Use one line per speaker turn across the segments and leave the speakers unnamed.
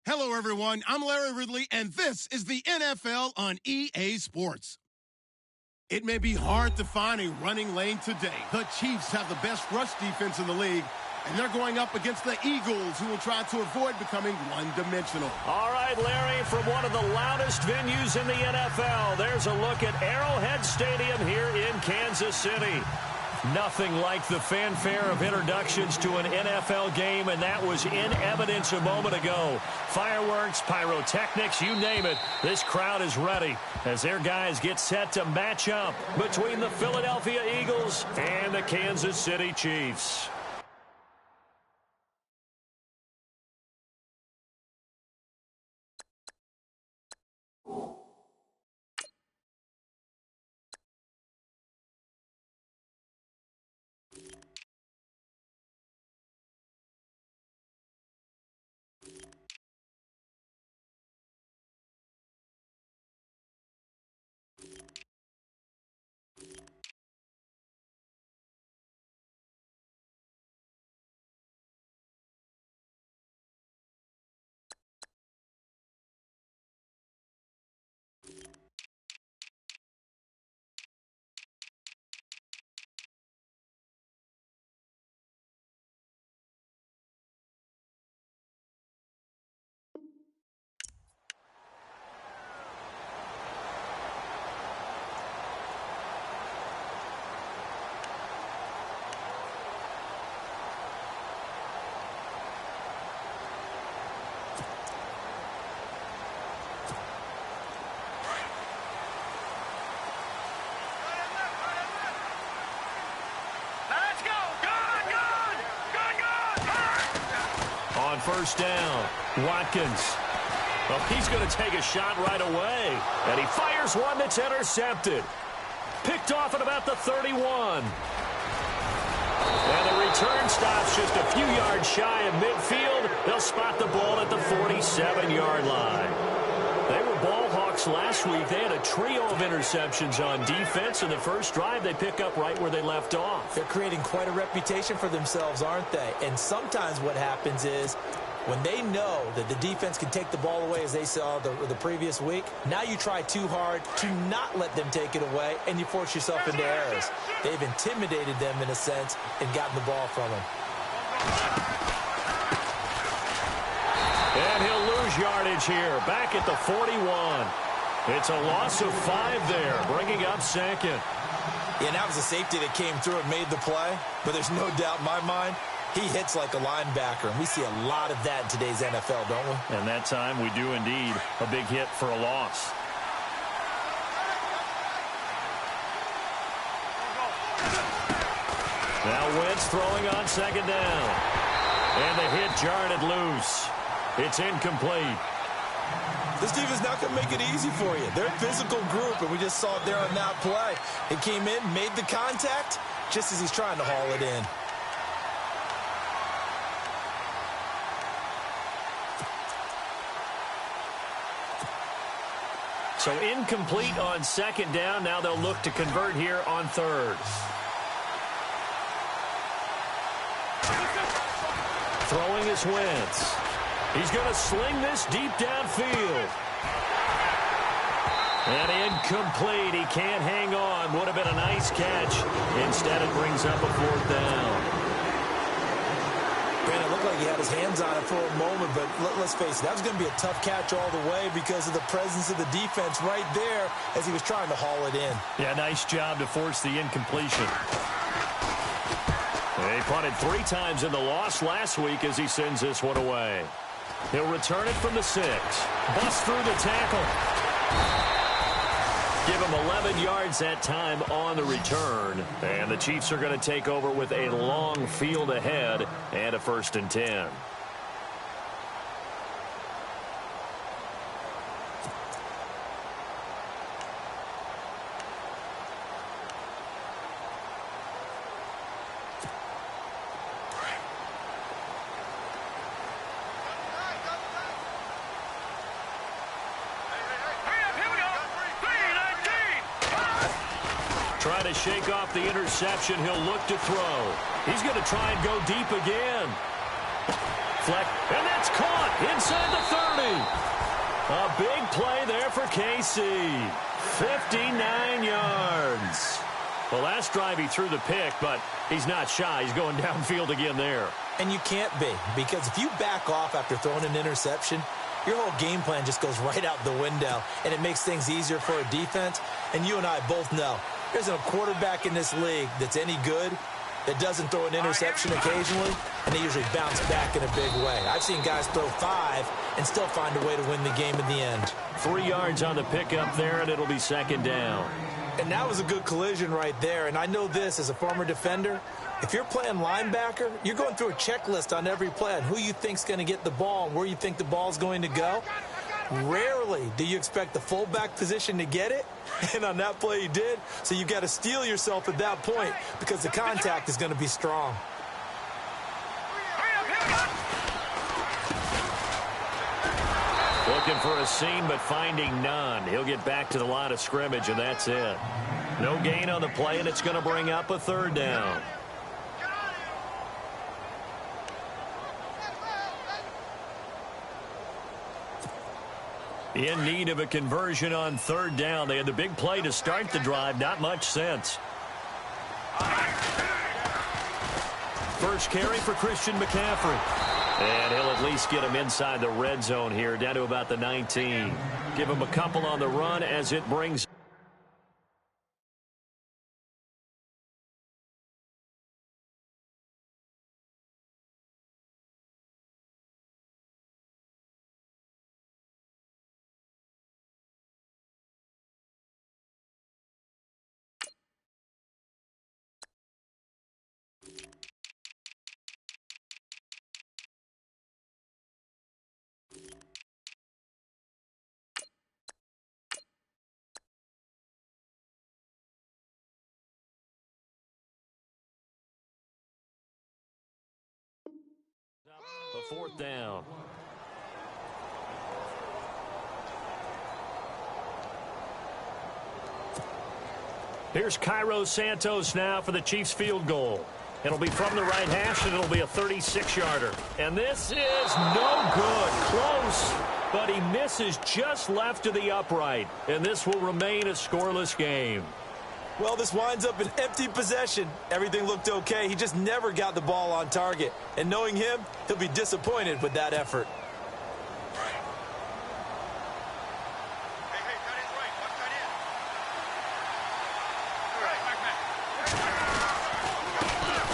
Hello, everyone. I'm Larry Ridley, and this is the NFL on EA Sports. It may be hard to find a running lane today. The Chiefs have the best rush defense in the league, and they're going up against the Eagles, who will try to avoid becoming one-dimensional.
All right, Larry, from one of the loudest venues in the NFL, there's a look at Arrowhead Stadium here in Kansas City. Nothing like the fanfare of introductions to an NFL game, and that was in evidence a moment ago. Fireworks, pyrotechnics, you name it. This crowd is ready as their guys get set to match up between the Philadelphia Eagles and the Kansas City Chiefs. On first down, Watkins. Well, he's going to take a shot right away. And he fires one that's intercepted. Picked off at about the 31. And the return stops just a few yards shy of midfield. They'll spot the ball at the 47-yard line. They were ball hawks last week. They had a trio of interceptions on defense. In the first drive, they pick up right where they left off.
They're creating quite a reputation for themselves, aren't they? And sometimes what happens is when they know that the defense can take the ball away, as they saw the previous week, now you try too hard to not let them take it away, and you force yourself into errors. They've intimidated them in a sense and gotten the ball from them.
And he'll lose yardage here, back at the 41. It's a loss of 5 there, bringing up second.
Yeah, and that was a safety that came through and made the play, but there's no doubt in my mind, he hits like a linebacker, and we see a lot of that in today's NFL, don't we?
And that time we do indeed. A big hit for a loss. Now Wentz throwing on second down. And the hit jarred it loose. It's incomplete.
This defense not going to make it easy for you. They're a physical group, and we just saw it there on that play. It came in, made the contact, just as he's trying to haul it in.
So incomplete on second down. Now they'll look to convert here on third. Throwing is Wentz. He's going to sling this deep downfield. And incomplete. He can't hang on. Would have been a nice catch. Instead, it brings up a fourth down.
Brandon, it looked like he had his hands on it for a moment, but let's face it, that was going to be a tough catch all the way because of the presence of the defense right there as he was trying to haul it in.
Yeah, nice job to force the incompletion. They punted 3 times in the loss last week as he sends this one away. He'll return it from the 6. Bust through the tackle. Give him 11 yards that time on the return. And the Chiefs are going to take over with a long field ahead and a 1st and 10. Trying to shake off the interception. He'll look to throw. He's going to try and go deep again. Fleck, and that's caught inside the A big play there for Casey. 59 yards. Well, last drive he threw the pick, but he's not shy. He's going downfield again there.
And you can't be, because if you back off after throwing an interception, your whole game plan just goes right out the window, and it makes things easier for a defense. And you and I both know there's a quarterback in this league that's any good that doesn't throw an interception occasionally, and they usually bounce back in a big way. I've seen guys throw 5 and still find a way to win the game in the end.
3 yards on the pickup there, and it'll be second down.
And that was a good collision right there. And I know this as a former defender. If you're playing linebacker, you're going through a checklist on every play on who you think's going to get the ball and where you think the ball's going to go. Rarely do you expect the fullback position to get it. And on that play he did. So you've got to steel yourself at that point because the contact is going to be strong.
Looking for a seam, but finding none. He'll get back to the line of scrimmage, and that's it. No gain on the play, and it's going to bring up a third down. In need of a conversion on third down. They had the big play to start the drive. Not much sense. First carry for Christian McCaffrey. And he'll at least get him inside the red zone here, down to about the 19. Give him a couple on the run as it brings. A fourth down. Here's Cairo Santos now for the Chiefs field goal. It'll be from the right hash, and it'll be a 36-yarder. And this is no good. Close, but he misses just left of the upright. And this will remain a scoreless game.
Well, this winds up an empty possession. Everything looked okay. He just never got the ball on target. And knowing him, he'll be disappointed with that effort.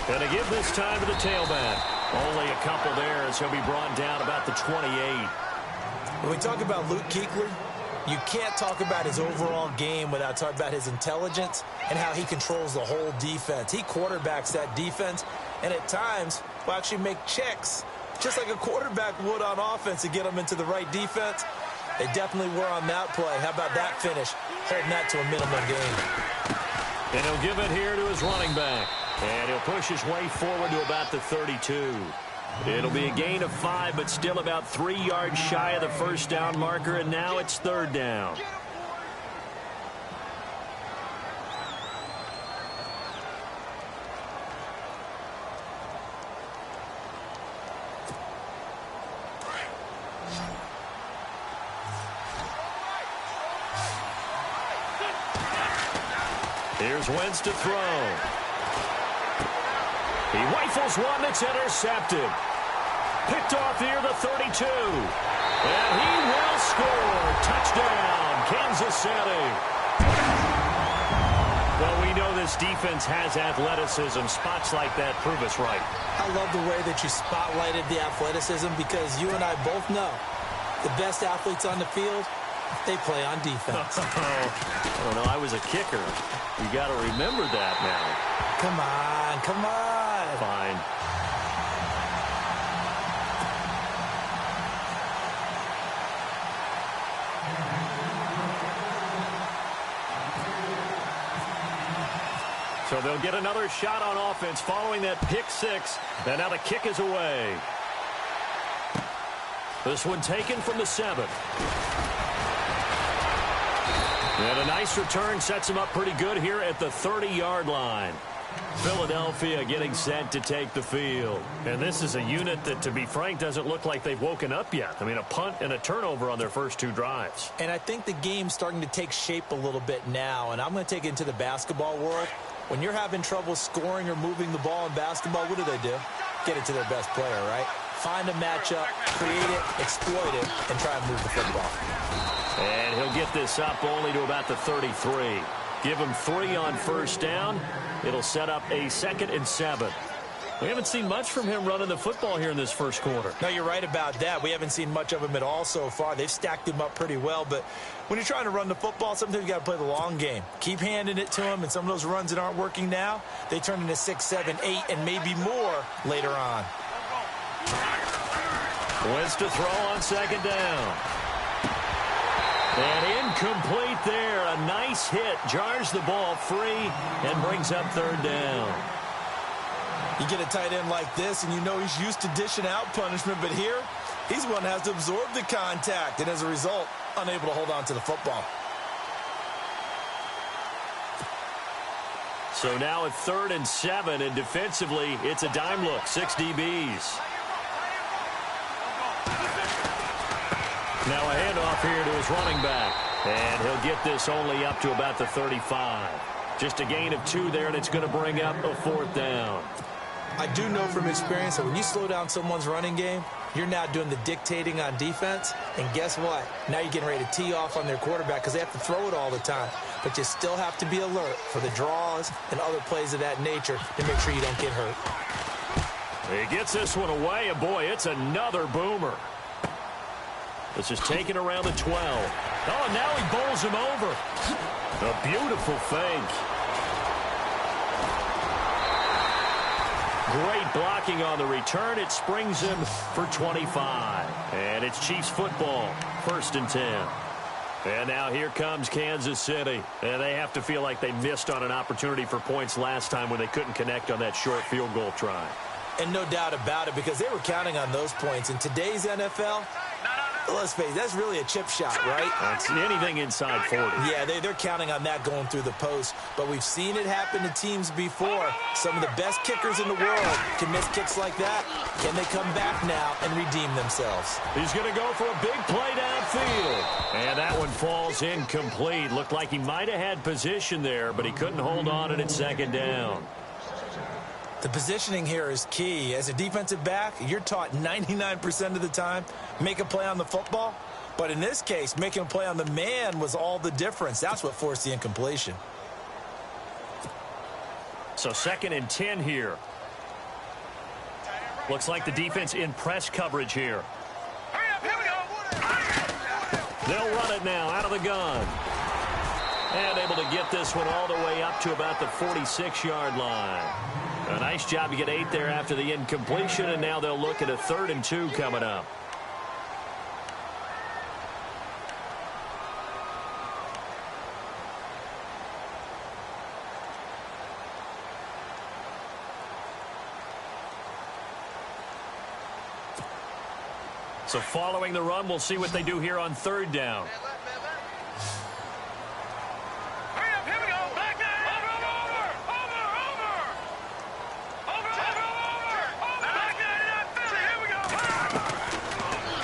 Going to give this time to the tailback. Only a couple there as he'll be brought down about the 28.
When we talk about Luke Kuechly, you can't talk about his overall game without talking about his intelligence and how he controls the whole defense. He quarterbacks that defense, and at times will actually make checks, just like a quarterback would on offense to get them into the right defense. They definitely were on that play. How about that finish? Holding that to a minimum gain.
And he'll give it here to his running back. And he'll push his way forward to about the 32. It'll be a gain of 5, but still about 3 yards shy of the first down marker, and now it's third down. Here's Wentz to throw. He rifles one that's intercepted. Picked off here, the 32. And he will score. Touchdown, Kansas City. Well, we know this defense has athleticism. Spots like that prove us right.
I love the way that you spotlighted the athleticism because you and I both know the best athletes on the field, they play on defense.
I don't know. I was a kicker. You got to remember that now.
Come on, come on.
Fine. So they'll get another shot on offense following that pick six. And now the kick is away. This one taken from the 7. And a nice return sets him up pretty good here at the 30-yard line. Philadelphia getting set to take the field. And this is a unit that, to be frank, doesn't look like they've woken up yet. I mean, a punt and a turnover on their first 2 drives.
And I think the game's starting to take shape a little bit now, and I'm going to take it into the basketball world. When you're having trouble scoring or moving the ball in basketball, what do? Get it to their best player, right? Find a matchup, create it, exploit it, and try and move the football.
And he'll get this up only to about the 33. Give him 3 on first down. It'll set up a 2nd and 7. We haven't seen much from him running the football here in this first quarter.
No, you're right about that. We haven't seen much of him at all so far. They've stacked him up pretty well, but when you're trying to run the football, sometimes you got to play the long game. Keep handing it to him, and some of those runs that aren't working now, they turn into 6, 7, 8, and maybe more later on.
Wins to throw on 2nd down. And incomplete there. A nice hit. Jars the ball free and brings up 3rd down.
You get a tight end like this, and you know he's used to dishing out punishment, but here, he's one that has to absorb the contact, and as a result, unable to hold on to the football.
So now at 3rd and 7, and defensively, it's a dime look. 6 DBs. Now a handoff here to his running back. And he'll get this only up to about the 35. Just a gain of 2 there, and it's going to bring up a 4th down.
I do know from experience that when you slow down someone's running game, you're now doing the dictating on defense. And guess what? Now you're getting ready to tee off on their quarterback because they have to throw it all the time. But you still have to be alert for the draws and other plays of that nature to make sure you don't get hurt.
He gets this one away, and boy, it's another boomer. This is taken around the 12. Oh, and now he bowls him over. A beautiful fake. Great blocking on the return. It springs him for 25. And it's Chiefs football, 1st and 10. And now here comes Kansas City. And they have to feel like they missed on an opportunity for points last time when they couldn't connect on that short field goal try.
And no doubt about it, because they were counting on those points. In today's NFL, let's face it, that's really a chip shot, right?
That's anything inside 40.
Yeah, they're counting on that going through the post. But we've seen it happen to teams before. Some of the best kickers in the world can miss kicks like that. Can they come back now and redeem themselves?
He's going to go for a big play downfield. And that one falls incomplete. Looked like he might have had position there, but he couldn't hold on, and it's 2nd down.
The positioning here is key. As a defensive back, you're taught 99% of the time, make a play on the football. But in this case, making a play on the man was all the difference. That's what forced the incompletion.
So 2nd and 10 here. Looks like the defense in press coverage here. They'll run it now out of the gun. And able to get this one all the way up to about the 46-yard line. A nice job to get 8 there after the incompletion, and now they'll look at a 3rd and 2 coming up. So following the run, we'll see what they do here on 3rd down.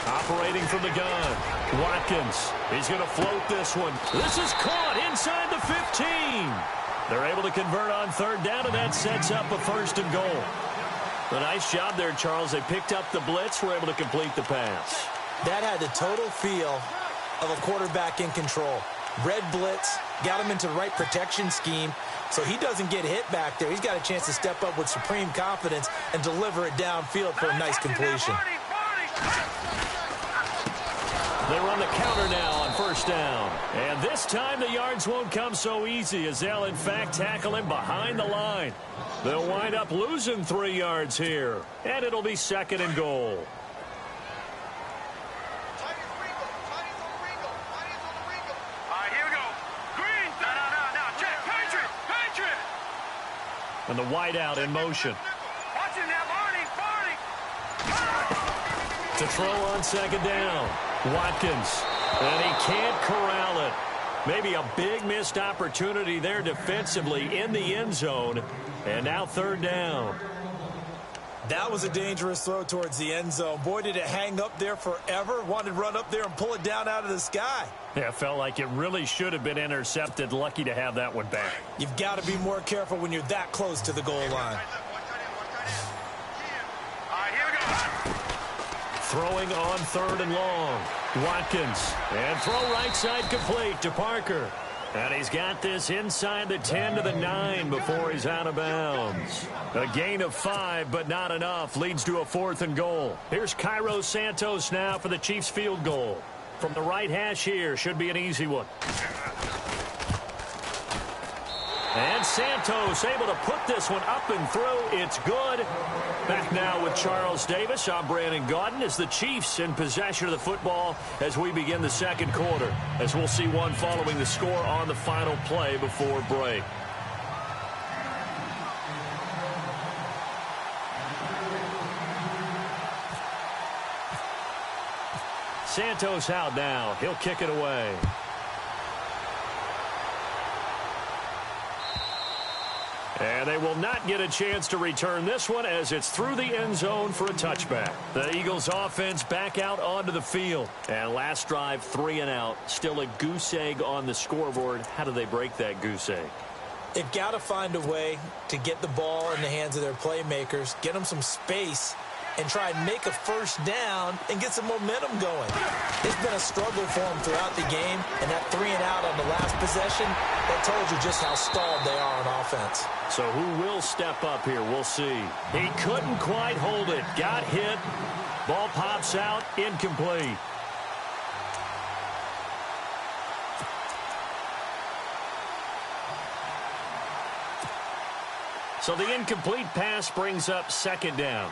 Operating from the gun, Watkins. He's going to float this one. This is caught inside the 15. They're able to convert on 3rd down, and that sets up a 1st and goal. A nice job there, Charles. They picked up the blitz, were able to complete the pass.
That had the total feel of a quarterback in control. Red blitz, got him into the right protection scheme, so he doesn't get hit back there. He's got a chance to step up with supreme confidence and deliver it downfield for a nice completion.
They run the counter now on 1st down. And this time the yards won't come so easy as they'll, in fact, tackle him behind the line. They'll wind up losing 3 yards here. And it'll be 2nd and goal. And the wideout in motion. To throw on 2nd down. Watkins. And he can't corral it. Maybe a big missed opportunity there defensively in the end zone. And now third down.
That was a dangerous throw towards the end zone. Boy, did it hang up there forever. Wanted to run up there and pull it down out of the sky.
Yeah, it felt like it really should have been intercepted. Lucky to have that one back.
You've got to be more careful when you're that close to the goal line.
Throwing on third and long. Watkins. And throw right side complete to Parker. And he's got this inside the 10 to the 9 before he's out of bounds. A gain of 5, but not enough. Leads to a 4th and goal. Here's Cairo Santos now for the Chiefs field goal. From the right hash here. Should be an easy one. And Santos able to put this one up and through. It's good. Back now with Charles Davis. I'm Brandon Gaudin as the Chiefs in possession of the football as we begin the second quarter. As we'll see one following the score on the final play before break. Santos out now. He'll kick it away. And they will not get a chance to return this one as it's through the end zone for a touchback. The Eagles offense back out onto the field. And last drive, 3 and out. Still a goose egg on the scoreboard. How do they break that goose egg?
They've got to find a way to get the ball in the hands of their playmakers, get them some space, and try and make a first down and get some momentum going. It's been a struggle for them throughout the game, and that 3 and out on the last possession, that told you just how stalled they are on offense.
So who will step up here? We'll see. He couldn't quite hold it. Got hit. Ball pops out. Incomplete. So the incomplete pass brings up second down.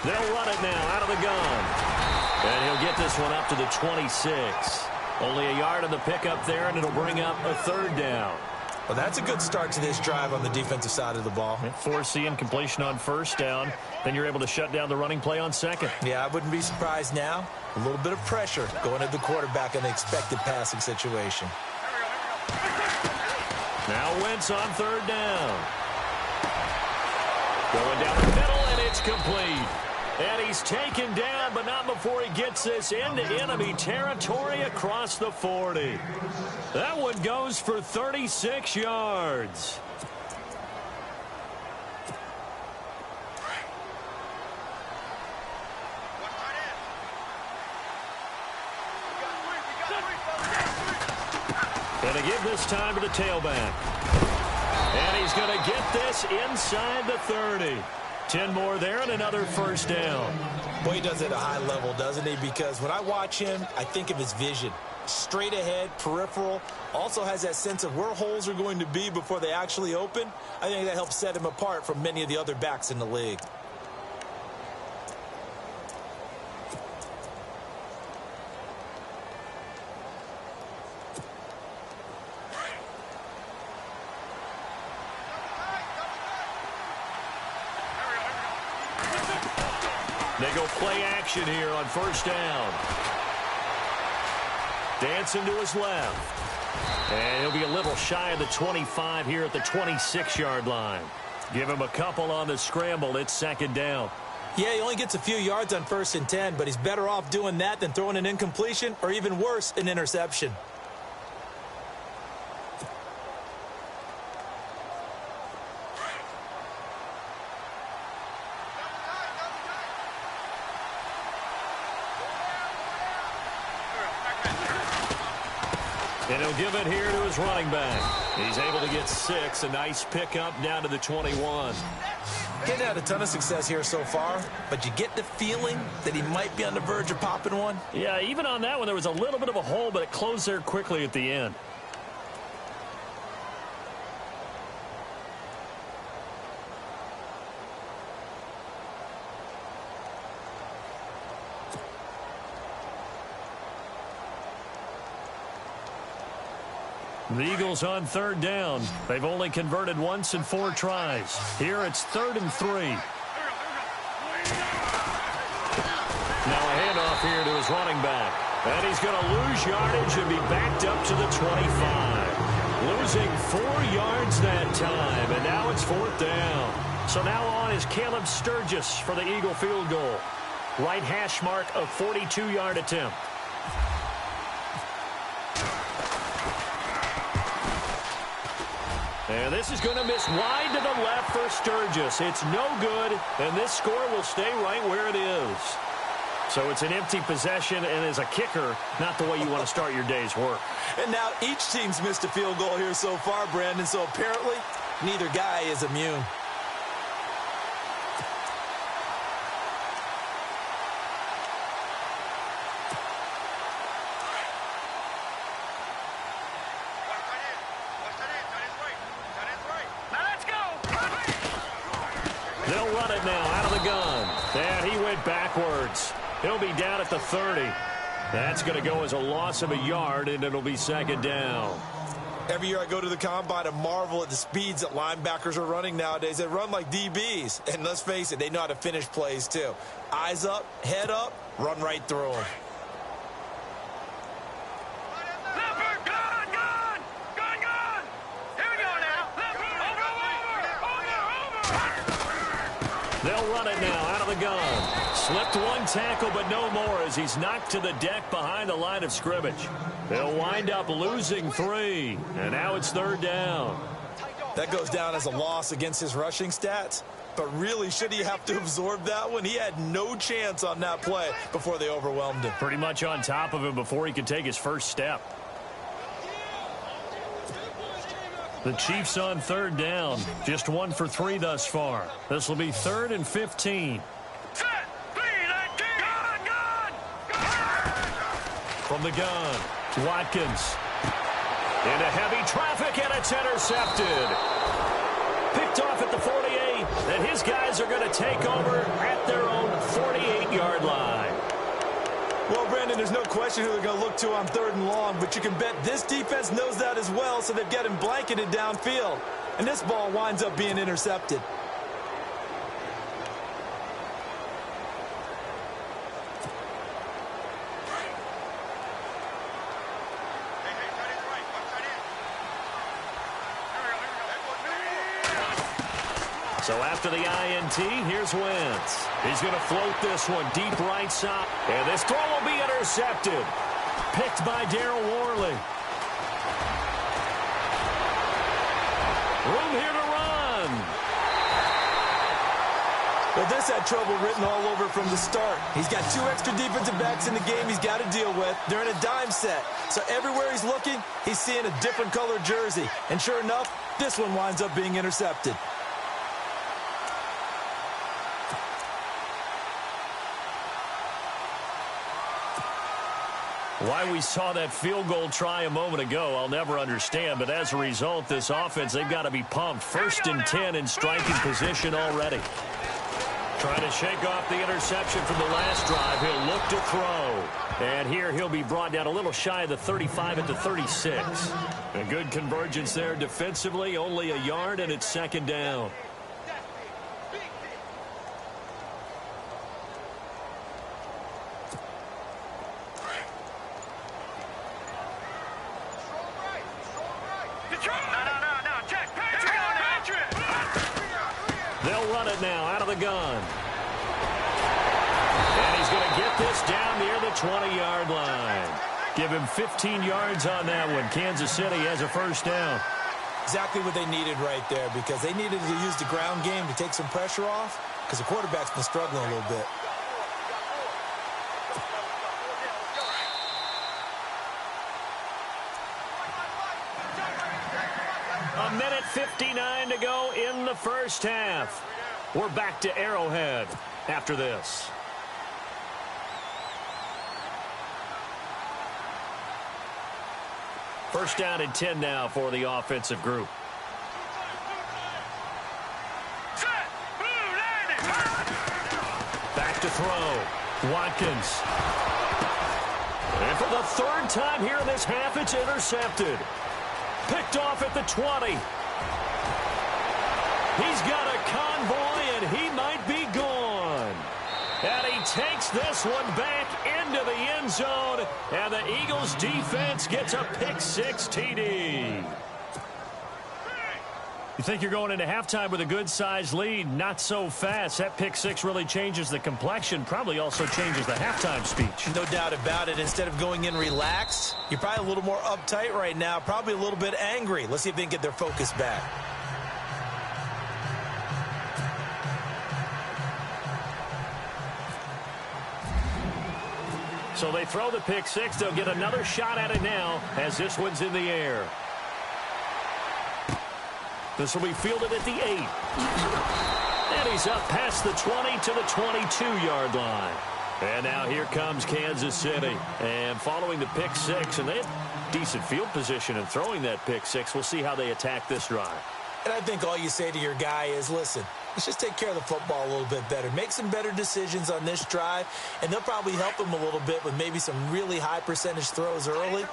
They'll run it now out of the gun. And he'll get this one up to the 26. Only a yard on the pickup there, and it'll bring up a third down.
Well, that's a good start to this drive on the defensive side of the ball.
Force the incompletion on first down. Then you're able to shut down the running play on second.
Yeah, I wouldn't be surprised now. A little bit of pressure going at the quarterback in the expected passing situation.
Now Wentz on third down. Going down the middle, and it's complete. And he's taken down, but not before he gets this into enemy territory across the 40. That one goes for 36 yards. And to give this time to the tailback. And he's going to get this inside the 30. 10 more there and another first down.
Boy, he does it at a high level, doesn't he? Because when I watch him, I think of his vision. Straight ahead, peripheral. Also has that sense of where holes are going to be before they actually open. I think that helps set him apart from many of the other backs in the league.
They go play action here on first down. Dancing to his left. And he'll be a little shy of the 25 here at the 26-yard line. Give him a couple on the scramble. It's second down.
Yeah, he only gets a few yards on 1st and 10, but he's better off doing that than throwing an incompletion or even worse, an interception.
And he'll give it here to his running back. He's able to get 6. A nice pickup down to the 21.
Getting had a ton of success here so far, but you get the feeling that he might be on the verge of popping one.
Yeah, even on that one, there was a little bit of a hole, but it closed there quickly at the end. The Eagles on third down. They've only converted once in 4 tries. Here it's 3rd and 3. Now a handoff here to his running back. And he's going to lose yardage and be backed up to the 25. Losing 4 yards that time, and now it's 4th down. So now on is Caleb Sturgis for the Eagle field goal. Right hash mark of 42-yard attempt. And this is going to miss wide to the left for Sturgis. It's no good, and this score will stay right where it is. So it's an empty possession, and as a kicker, not the way you want to start your day's work.
And now each team's missed a field goal here so far, Brandon, so apparently neither guy is immune.
They'll run it now out of the gun. And he went backwards. He'll be down at the 30. That's going to go as a loss of a yard, and it'll be 2nd down.
Every year I go to the combine and marvel at the speeds that linebackers are running nowadays. They run like DBs. And let's face it, they know how to finish plays too. Eyes up, head up, run right through them.
They'll run it now out of the gun. Slipped one tackle, but no more as he's knocked to the deck behind the line of scrimmage. They'll wind up losing 3, and now it's 3rd down.
That goes down as a loss against his rushing stats. But really, should he have to absorb that one? He had no chance on that play before they overwhelmed him.
Pretty much on top of him before he could take his first step. The Chiefs on 3rd down. Just 1 for 3 thus far. This will be 3rd and 15. From the gun, Watkins. Into heavy traffic, and it's intercepted. Picked off at the 48, and his guys are going to take over at their own 48-yard line.
Well, Brandon, there's no question who they're going to look to on 3rd and long, but you can bet this defense knows that as well, so they've got him blanketed downfield. And this ball winds up being intercepted.
So after the INT, here's Wentz. He's going to float this one deep right side. And this throw will be intercepted. Picked by Darryl Worley. Room here to run.
Well, this had trouble written all over from the start. He's got 2 extra defensive backs in the game he's got to deal with. They're in a dime set. So everywhere he's looking, he's seeing a different color jersey. And sure enough, this one winds up being intercepted.
Why we saw that field goal try a moment ago, I'll never understand. But as a result, this offense, they've got to be pumped. 1st and 10 in striking position already. Trying to shake off the interception from the last drive. He'll look to throw. And here he'll be brought down a little shy of the 35 at the 36. A good convergence there defensively. Only a yard, and it's 2nd down. They'll run it now out of the gun. And he's going to get this down near the 20-yard line. Give him 15 yards on that one. Kansas City has a 1st down.
Exactly what they needed right there, because they needed to use the ground game to take some pressure off, because the quarterback's been struggling a little bit.
A minute 59 to go in the first half. We're back to Arrowhead after this. First down and 10 now for the offensive group. Back to throw. Watkins. And for the 3rd time here in this half, it's intercepted. Picked off at the 20. He's got a convoy, and he might be gone. And he takes this one back into the end zone, and the Eagles defense gets a pick-6 TD. You think you're going into halftime with a good-sized lead? Not so fast. That pick-6 really changes the complexion, probably also changes the halftime speech.
No doubt about it. Instead of going in relaxed, you're probably a little more uptight right now, probably a little bit angry. Let's see if they can get their focus back.
So they throw the pick-6. They'll get another shot at it now as this one's in the air. This will be fielded at the 8. And he's up past the 20 to the 22-yard line. And now here comes Kansas City. And following the pick-6, and they have decent field position in throwing that pick-6. We'll see how they attack this drive.
And I think all you say to your guy is, listen, let's just take care of the football a little bit better. Make some better decisions on this drive, and they'll probably help him a little bit with maybe some really high percentage throws early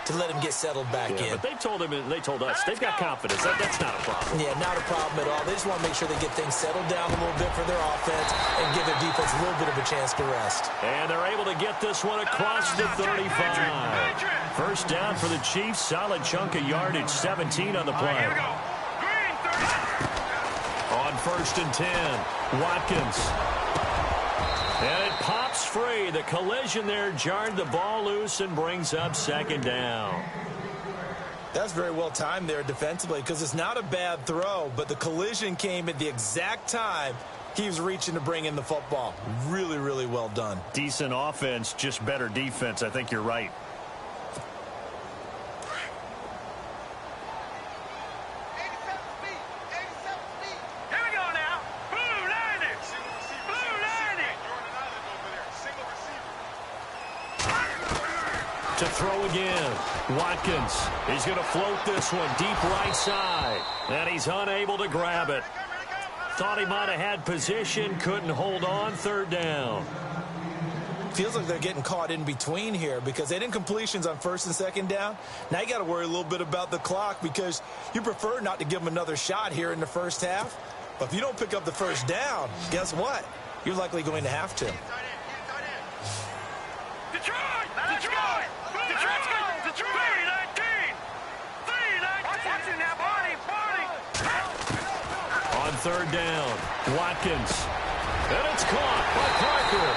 to let him get settled back in.
But they told him, and they told us, they've got confidence. That's not a problem.
Yeah, not a problem at all. They just want to make sure they get things settled down a little bit for their offense and give their defense a little bit of a chance to rest.
And they're able to get this one across the 35. First down for the Chiefs. Solid chunk of yardage, 17 on the play. On 1st and 10, Watkins. And it pops free. The collision there jarred the ball loose and brings up 2nd down.
That's very well timed there defensively because it's not a bad throw, but the collision came at the exact time he was reaching to bring in the football. Really, really well done.
Decent offense, just better defense. I think you're right. To throw again. Watkins. He's going to float this one deep right side. And he's unable to grab it. Thought he might have had position. Couldn't hold on. 3rd down.
Feels like they're getting caught in between here because they didn't completions on 1st and 2nd down. Now you got to worry a little bit about the clock because you prefer not to give them another shot here in the first half. But if you don't pick up the 1st down, guess what? You're likely going to have to.
On 3rd down, Watkins. And it's caught by Parker.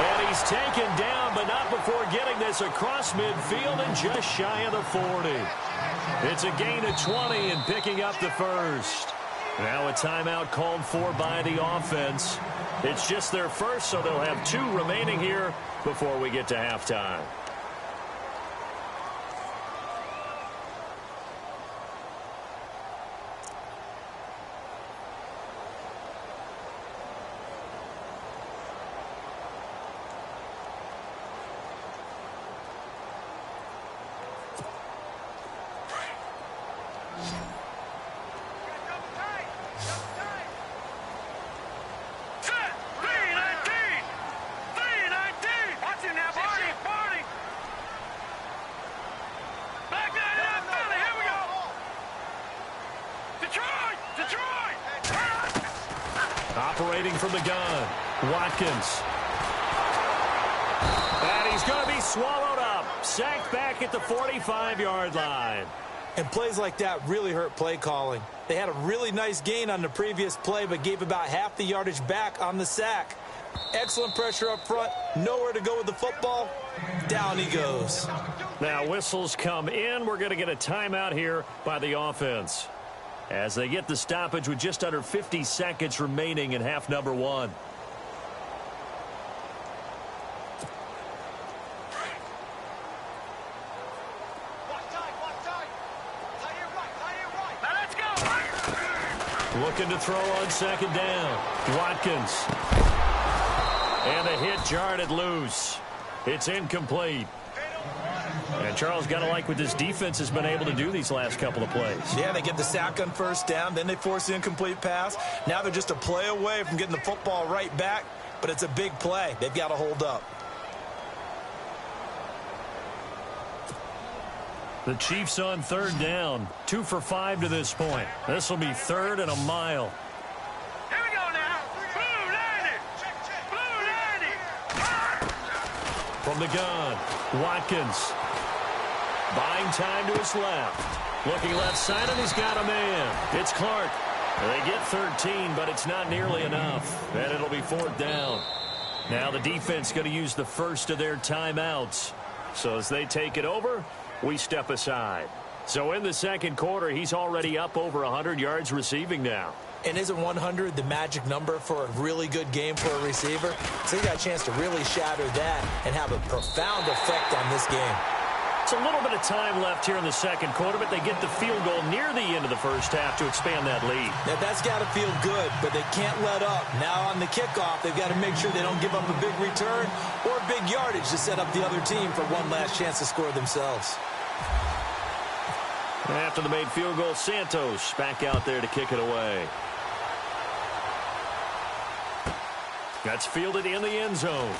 And he's taken down, but not before getting this across midfield and just shy of the 40. It's a gain of 20 and picking up the 1st. Now a timeout called for by the offense. It's just their first, so they'll have 2 remaining here before we get to halftime. Operating from the gun, Watkins. And he's going to be swallowed up. Sacked back at the 45-yard line.
And plays like that really hurt play calling. They had a really nice gain on the previous play, but gave about half the yardage back on the sack. Excellent pressure up front. Nowhere to go with the football. Down he goes.
Now whistles come in. We're going to get a timeout here by the offense, as they get the stoppage with just under 50 seconds remaining in half number 1. Looking to throw on 2nd down. Watkins. And the hit jarred it loose. It's incomplete. And Charles, got to like what this defense has been able to do these last couple of plays.
Yeah, they get the sack on 1st down, then they force the incomplete pass. Now they're just a play away from getting the football right back, but it's a big play. They've got to hold up.
The Chiefs on 3rd down, 2 for 5 to this point. This will be 3rd and a mile. From the gun, Watkins. Buying time to his left. Looking left side, and he's got a man. It's Clark. They get 13, but it's not nearly enough. And it'll be 4th down. Now the defense going to use the first of their timeouts. So as they take it over, we step aside. So in the second quarter, he's already up over 100 yards receiving now.
And isn't 100 the magic number for a really good game for a receiver? So he got a chance to really shatter that and have a profound effect on this game.
It's a little bit of time left here in the second quarter, but they get the field goal near the end of the first half to expand that lead.
Now, that's got to feel good, but they can't let up. Now on the kickoff, they've got to make sure they don't give up a big return or big yardage to set up the other team for one last chance to score themselves.
After the made field goal, Santos back out there to kick it away. That's fielded in the end zone.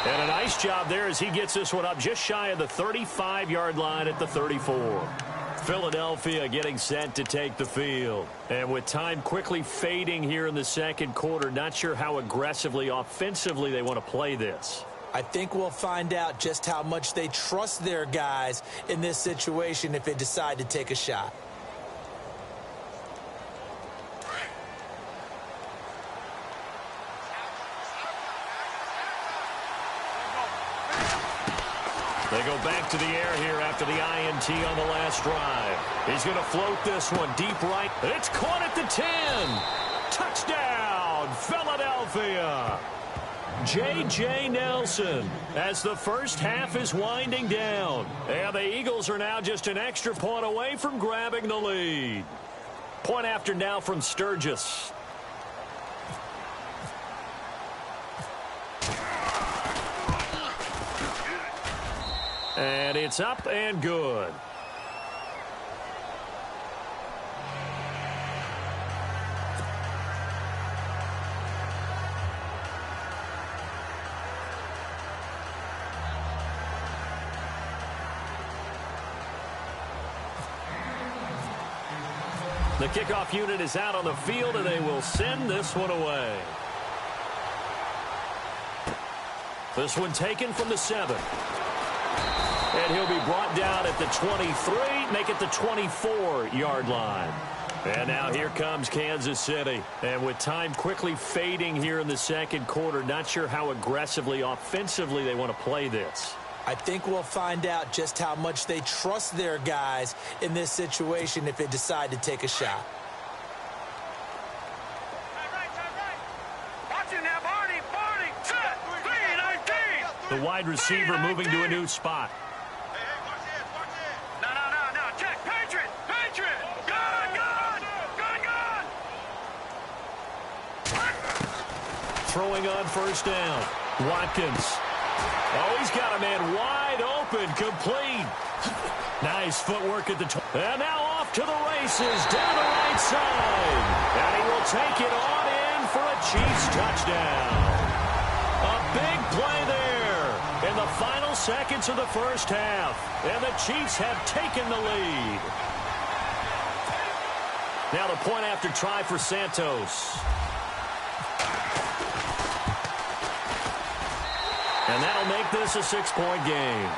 And a nice job there as he gets this one up just shy of the 35-yard line at the 34. Philadelphia getting set to take the field. And with time quickly fading here in the second quarter, not sure how aggressively, offensively they want to play this.
I think we'll find out just how much they trust their guys in this situation if they decide to take a shot.
They go back to the air here after the INT on the last drive. He's going to float this one deep right. It's caught at the 10. Touchdown, Philadelphia. J.J. Nelson as the first half is winding down. And the Eagles are now just an extra point away from grabbing the lead. Point after now from Sturgis. And it's up and good. The kickoff unit is out on the field, and they will send this one away. This one taken from the 7. And he'll be brought down at the 23, make it the 24-yard line. And now here comes Kansas City. And with time quickly fading here in the second quarter, not sure how aggressively, offensively they want to play this.
I think we'll find out just how much they trust their guys in this situation if they decide to take a shot.
The wide receiver moving to a new spot. Throwing on first down. Watkins. Oh, he's got a man wide open, complete. Nice footwork at the and now off to the races down the right side. And he will take it on in for a Chiefs touchdown. A big play there in the final seconds of the first half. And the Chiefs have taken the lead. Now the point after try for Santos. And that'll make this a 6-point game.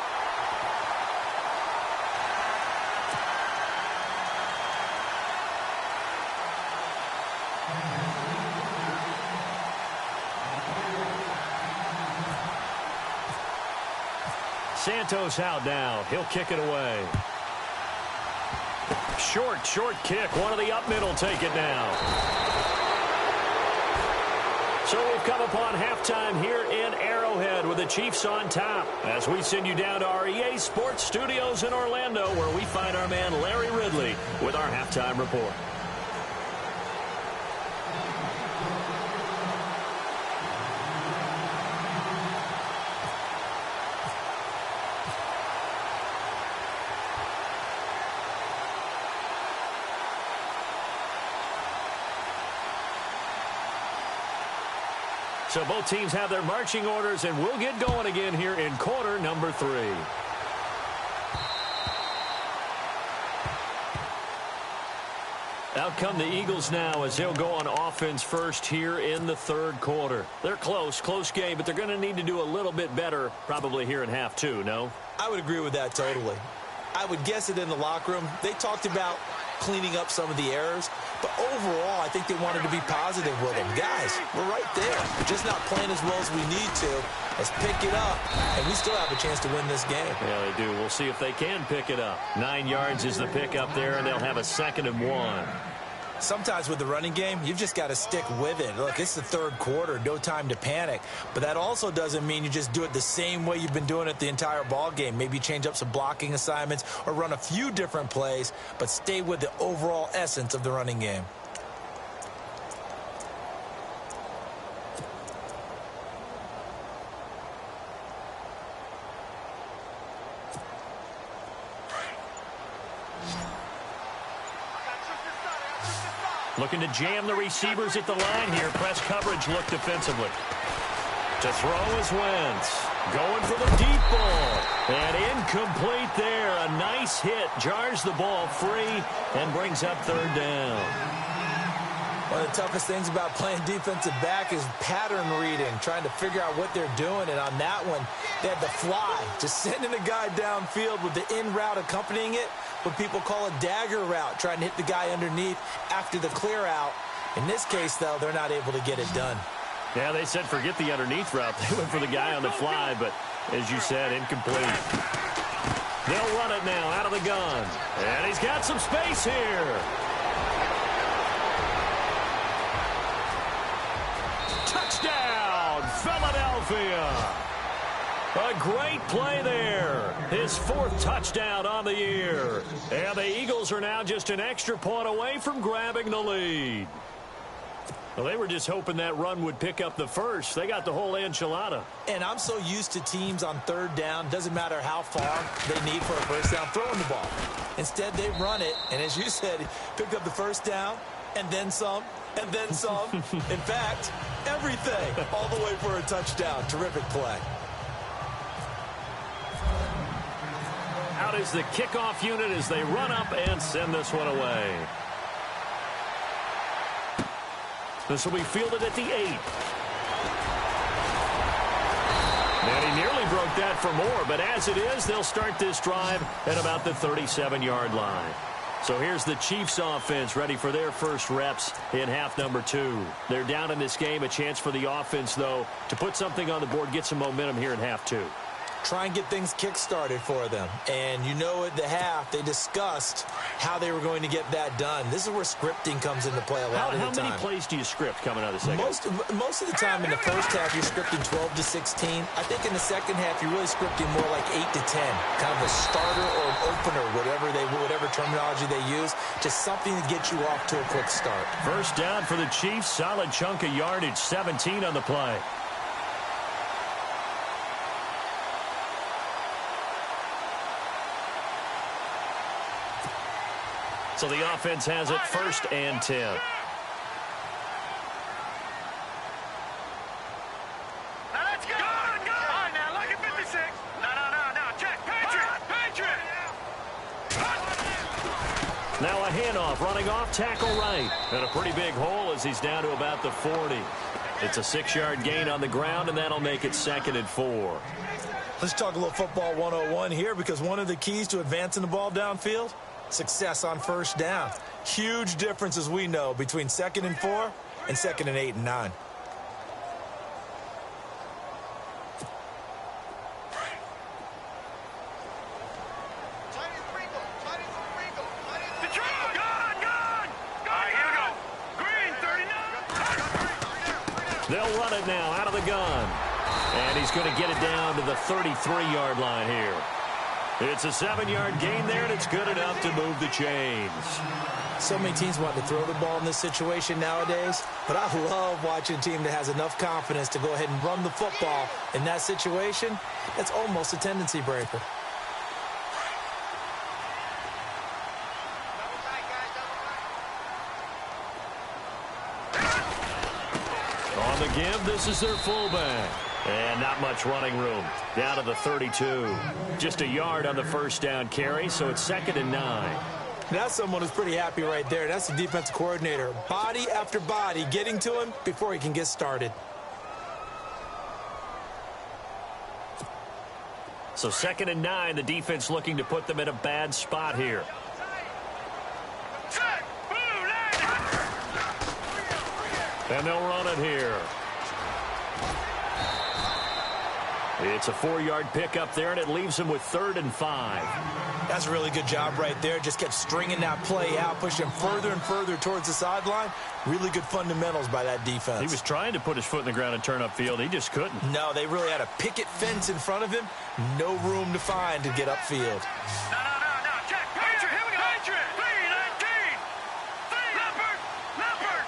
Santos out now. He'll kick it away. Short kick. One of the up middle take it now. So we've come upon halftime here in Arrowhead with the Chiefs on top as we send you down to our EA Sports Studios in Orlando where we find our man Larry Ridley with our halftime report. So both teams have their marching orders, and we'll get going again here in quarter number 3. Out come the Eagles now as they'll go on offense first here in the third quarter. They're close game, but they're going to need to do a little bit better probably here in half two, no?
I would agree with that totally. I would guess it in the locker room. They talked about cleaning up some of the errors, but overall, I think they wanted to be positive with them. Guys, we're right there. We're just not playing as well as we need to. Let's pick it up, and we still have a chance to win this game.
Yeah, they do. We'll see if they can pick it up. 9 yards is the pickup there, and they'll have a 2nd and 1.
Sometimes with the running game, you've just got to stick with it. Look, it's the third quarter, no time to panic. But that also doesn't mean you just do it the same way you've been doing it the entire ball game. Maybe change up some blocking assignments or run a few different plays, but stay with the overall essence of the running game.
Looking to jam the receivers at the line here. Press coverage look defensively. To throw is Wentz. Going for the deep ball. And incomplete there. A nice hit. Jars the ball free and brings up 3rd down.
One of the toughest things about playing defensive back is pattern reading, trying to figure out what they're doing. And on that one, they had the fly, just sending a guy downfield with the in route accompanying it, what people call a dagger route, trying to hit the guy underneath after the clear out. In this case, though, they're not able to get it done.
Yeah, they said forget the underneath route. They went for the guy on the fly, but as you said, incomplete. They'll run it now out of the gun. And he's got some space here. Touchdown, Philadelphia. A great play there. His 4th touchdown on the year. And the Eagles are now just an extra point away from grabbing the lead. Well, they were just hoping that run would pick up the first. They got the whole enchilada.
And I'm so used to teams on 3rd down, doesn't matter how far they need for a first down, throwing the ball. Instead, they run it, and as you said, pick up the first down, and then some, and then some. In fact, everything, all the way for a touchdown. Terrific play.
Out is the kickoff unit as they run up and send this one away. This will be fielded at the 8. And he nearly broke that for more, but as it is, they'll start this drive at about the 37-yard line. So here's the Chiefs offense ready for their first reps in half number 2. They're down in this game. A chance for the offense, though, to put something on the board, get some momentum here in half 2.
Try and get things kick-started for them. And you know at the half, they discussed how they were going to get that done. This is where scripting comes into play a lot of the time.
How many plays do you script coming out of the second?
Most of the time in the first half, you're scripting 12 to 16. I think in the second half, you're really scripting more like 8 to 10. Kind of a starter or an opener, whatever terminology they use. Just something to get you off to a quick start.
First down for the Chiefs. Solid chunk of yardage. 17 on the play. So the offense has it 1st and 10.
Let's go! Go! All right, now, look at 56. No. Check. Patriot!
Now a handoff, running off, tackle right. And a pretty big hole as he's down to about the 40. It's a 6-yard gain on the ground, and that'll make it 2nd and 4.
Let's talk a little football 101 here, because one of the keys to advancing the ball downfield, success on first down. Huge difference, as we know, between 2nd and 4 and 2nd and 8 and 9.
They'll run it now out of the gun. And he's going to get it down to the 33-yard line here. It's a 7-yard gain there, and it's good enough to move the chains.
So many teams want to throw the ball in this situation nowadays, but I love watching a team that has enough confidence to go ahead and run the football in that situation. That's almost a tendency breaker.
On the give, this is their fullback. And not much running room. Down to the 32. Just a yard on the first down carry, so it's 2nd and 9.
That's someone who's pretty happy right there. That's the defensive coordinator. Body after body getting to him before he can get started.
So 2nd and 9, the defense looking to put them in a bad spot here. And they'll run it here. It's a 4-yard pickup there, and it leaves them with 3rd and 5.
That's a really good job right there. Just kept stringing that play out, pushing him further and further towards the sideline. Really good fundamentals by that defense.
He was trying to put his foot in the ground and turn upfield. He just couldn't.
No, they really had a picket fence in front of him. No room to find to get upfield.
No. Check. Patriot. Here we go. Patriot. 319. Leopard.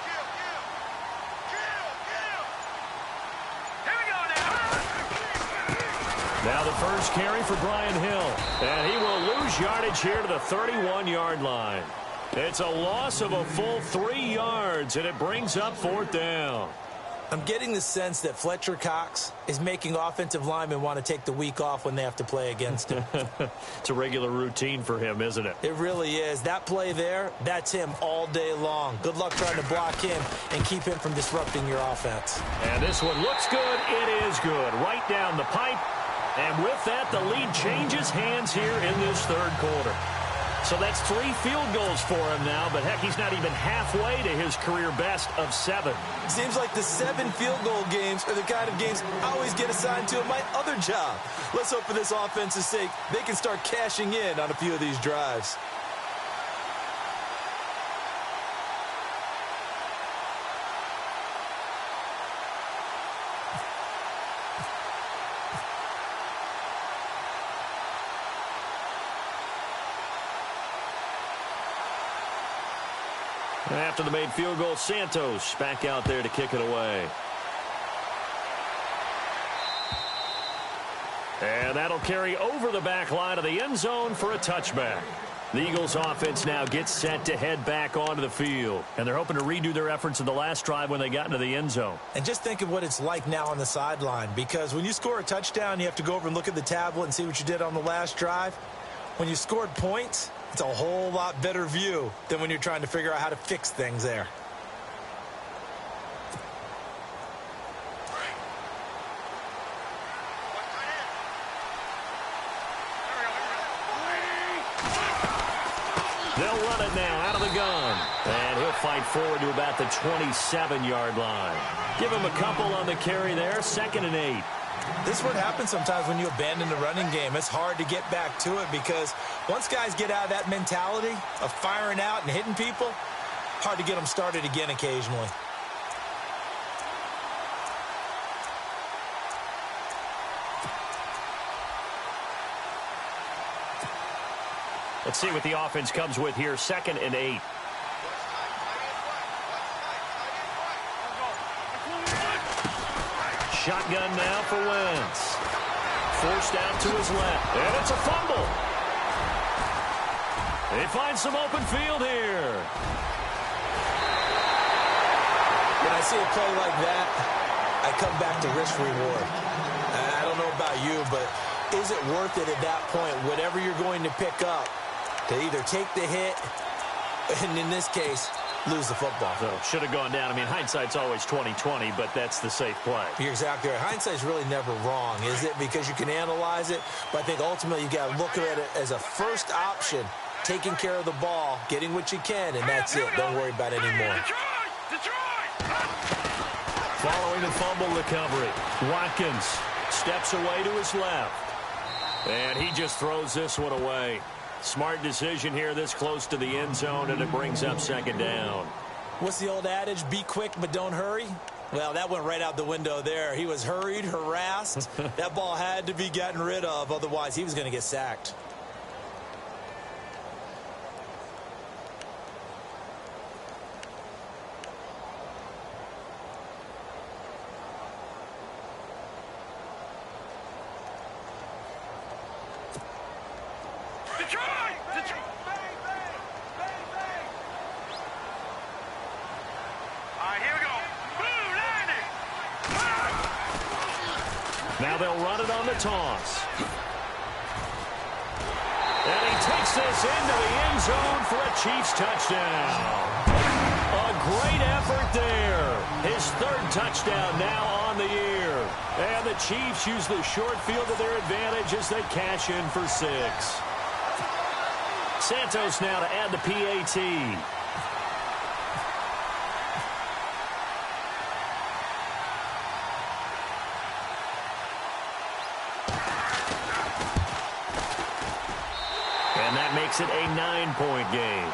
Here we go now.
Now the first carry for Brian Hill. And he will lose yardage here to the 31-yard line. It's a loss of a full 3 yards, and it brings up 4th down.
I'm getting the sense that Fletcher Cox is making offensive linemen want to take the week off when they have to play against him.
It's a regular routine for him, isn't it?
It really is. That play there, that's him all day long. Good luck trying to block him and keep him from disrupting your offense.
And this one looks good. It is good. Right down the pipe. And with that, the lead changes hands here in this 3rd quarter. So that's 3 field goals for him now, but heck, he's not even halfway to his career best of 7.
Seems like the 7 field goal games are the kind of games I always get assigned to at my other job. Let's hope for this offense's sake they can start cashing in on a few of these drives.
After the made field goal, Santos back out there to kick it away. And that'll carry over the back line of the end zone for a touchback. The Eagles offense now gets set to head back onto the field. And they're hoping to redo their efforts in the last drive when they got into the end zone.
And just think of what it's like now on the sideline. Because when you score a touchdown, you have to go over and look at the tablet and see what you did on the last drive. When you scored points, it's a whole lot better view than when you're trying to figure out how to fix things there.
They'll run it now out of the gun. And he'll fight forward to about the 27-yard line. Give him a couple on the carry there. 2nd and 8.
This is what happens sometimes when you abandon the running game. It's hard to get back to it because once guys get out of that mentality of firing out and hitting people, hard to get them started again occasionally.
Let's see what the offense comes with here. 2nd and 8. Shotgun now for Wentz. Forced out to his left. And it's a fumble. They find some open field here.
When I see a play like that, I come back to risk-reward. I don't know about you, but is it worth it at that point, whatever you're going to pick up, to either take the hit, and in this case, lose the football?
So should have gone down. I mean, hindsight's always 20/20, but that's the safe play.
You're exactly right. Hindsight's really never wrong, is it? Because you can analyze it, but I think ultimately you got to look at it as a first option, taking care of the ball, getting what you can, and that's it. Don't worry about it anymore.
Following the fumble recovery, Watkins steps away to his left. And he just throws this one away. Smart decision here this close to the end zone, and it brings up 2nd down.
What's the old adage? Be quick, but don't hurry? Well, that went right out the window there. He was hurried, harassed. That ball had to be gotten rid of, otherwise he was going to get sacked.
Now they'll run it on the toss. And he takes this into the end zone for a Chiefs touchdown. A great effort there. His third touchdown now on the year. And the Chiefs use the short field to their advantage as they cash in for 6. Santos now to add the PAT. And that makes it a 9-point game.